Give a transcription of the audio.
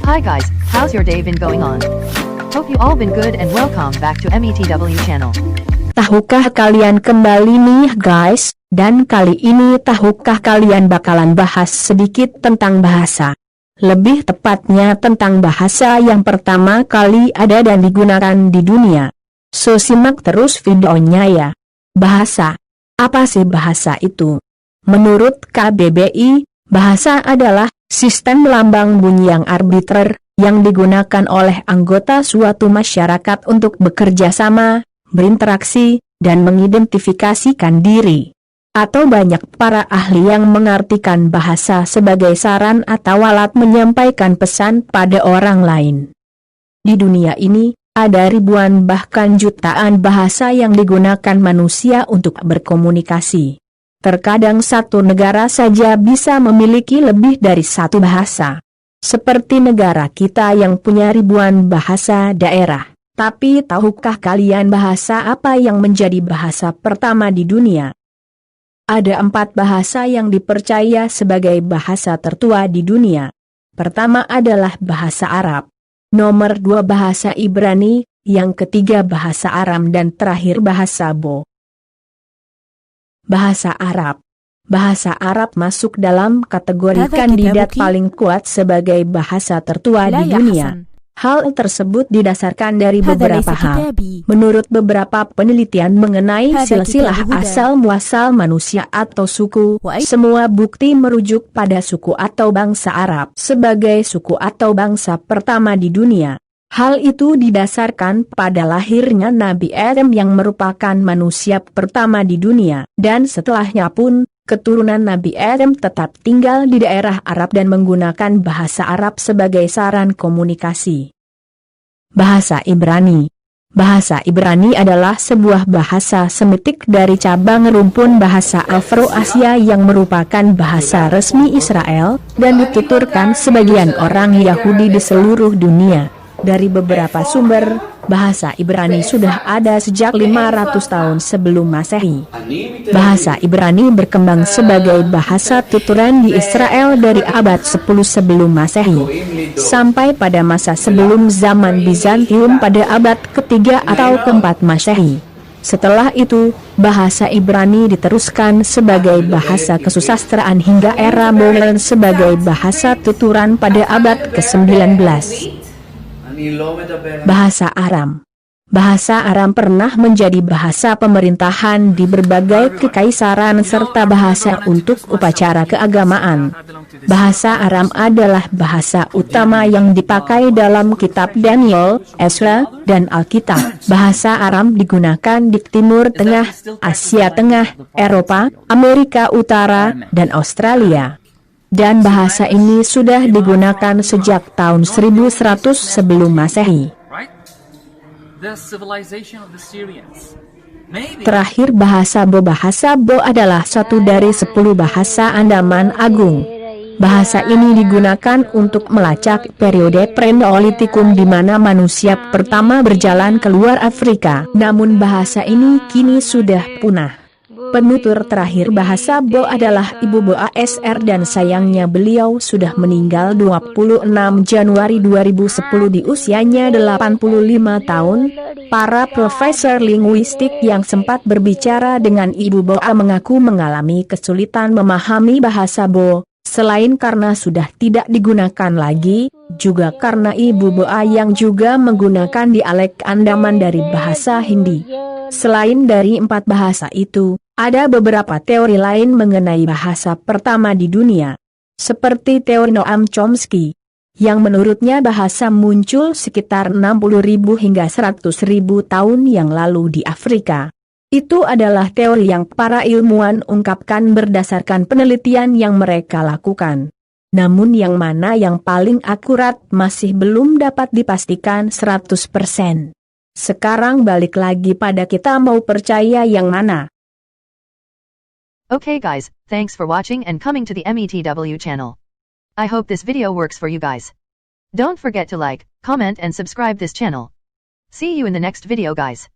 Hi guys, how's your day been going on? Hope you all been good and welcome back to METW channel. Tahukah kalian kembali nih guys, dan kali ini tahukah kalian bakalan bahas sedikit tentang bahasa. Lebih tepatnya tentang bahasa yang pertama kali ada dan digunakan di dunia. So simak terus videonya ya. Bahasa. Apa sih bahasa itu? Menurut KBBI, bahasa adalah sistem lambang bunyi yang arbitrer, yang digunakan oleh anggota suatu masyarakat untuk bekerja sama, berinteraksi, dan mengidentifikasikan diri. Atau banyak para ahli yang mengartikan bahasa sebagai saran atau alat menyampaikan pesan pada orang lain. Di dunia ini, ada ribuan bahkan jutaan bahasa yang digunakan manusia untuk berkomunikasi. Terkadang satu negara saja bisa memiliki lebih dari satu bahasa. Seperti negara kita yang punya ribuan bahasa daerah. Tapi tahukah kalian bahasa apa yang menjadi bahasa pertama di dunia? Ada 4 bahasa yang dipercaya sebagai bahasa tertua di dunia. Pertama adalah bahasa Arab. Nomor 2 bahasa Ibrani, yang ketiga bahasa Aram dan terakhir bahasa Bo. Bahasa Arab. Bahasa Arab masuk dalam kategori kandidat paling kuat sebagai bahasa tertua di dunia. Hal tersebut didasarkan dari beberapa hal. Menurut beberapa penelitian mengenai silsilah asal-muasal manusia atau suku, semua bukti merujuk pada suku atau bangsa Arab sebagai suku atau bangsa pertama di dunia. Hal itu didasarkan pada lahirnya Nabi Adam yang merupakan manusia pertama di dunia, dan setelahnya pun, keturunan Nabi Adam tetap tinggal di daerah Arab dan menggunakan bahasa Arab sebagai saran komunikasi. Bahasa Ibrani. Bahasa Ibrani adalah sebuah bahasa Semitik dari cabang rumpun bahasa Afro-Asia yang merupakan bahasa resmi Israel, dan dituturkan sebagian orang Yahudi di seluruh dunia. Dari beberapa sumber, bahasa Ibrani sudah ada sejak 500 tahun sebelum Masehi. Bahasa Ibrani berkembang sebagai bahasa tuturan di Israel dari abad 10 sebelum Masehi, sampai pada masa sebelum zaman Bizantium pada abad ketiga atau keempat Masehi. Setelah itu, bahasa Ibrani diteruskan sebagai bahasa kesusastraan hingga era modern sebagai bahasa tuturan pada abad ke-19. Bahasa Aram. Bahasa Aram pernah menjadi bahasa pemerintahan di berbagai kekaisaran serta bahasa untuk upacara keagamaan. Bahasa Aram adalah bahasa utama yang dipakai dalam kitab Daniel, Ezra, dan Alkitab. Bahasa Aram digunakan di Timur Tengah, Asia Tengah, Eropa, Amerika Utara, dan Australia. Dan bahasa ini sudah digunakan sejak tahun 1100 sebelum Masehi. Terakhir bahasa Bo. Bahasa Bo adalah satu dari 10 bahasa Andaman Agung. Bahasa ini digunakan untuk melacak periode Pre-Neolitikum di mana manusia pertama berjalan keluar Afrika. Namun bahasa ini kini sudah punah. Penutur terakhir bahasa Bo adalah Ibu Bo ASR dan sayangnya beliau sudah meninggal 26 Januari 2010 di usianya 85 tahun. Para profesor linguistik yang sempat berbicara dengan Ibu Bo mengaku mengalami kesulitan memahami bahasa Bo, selain karena sudah tidak digunakan lagi, juga karena Ibu Bo yang juga menggunakan dialek Andaman dari bahasa Hindi. Selain dari 4 bahasa itu, ada beberapa teori lain mengenai bahasa pertama di dunia. Seperti teori Noam Chomsky, yang menurutnya bahasa muncul sekitar 60.000 hingga 100.000 tahun yang lalu di Afrika. Itu adalah teori yang para ilmuwan ungkapkan berdasarkan penelitian yang mereka lakukan. Namun yang mana yang paling akurat masih belum dapat dipastikan 100%. Sekarang balik lagi pada kita mau percaya yang mana. Okay guys, thanks for watching and coming to the METW channel. I hope this video works for you guys. Don't forget to like, comment and subscribe this channel. See you in the next video guys.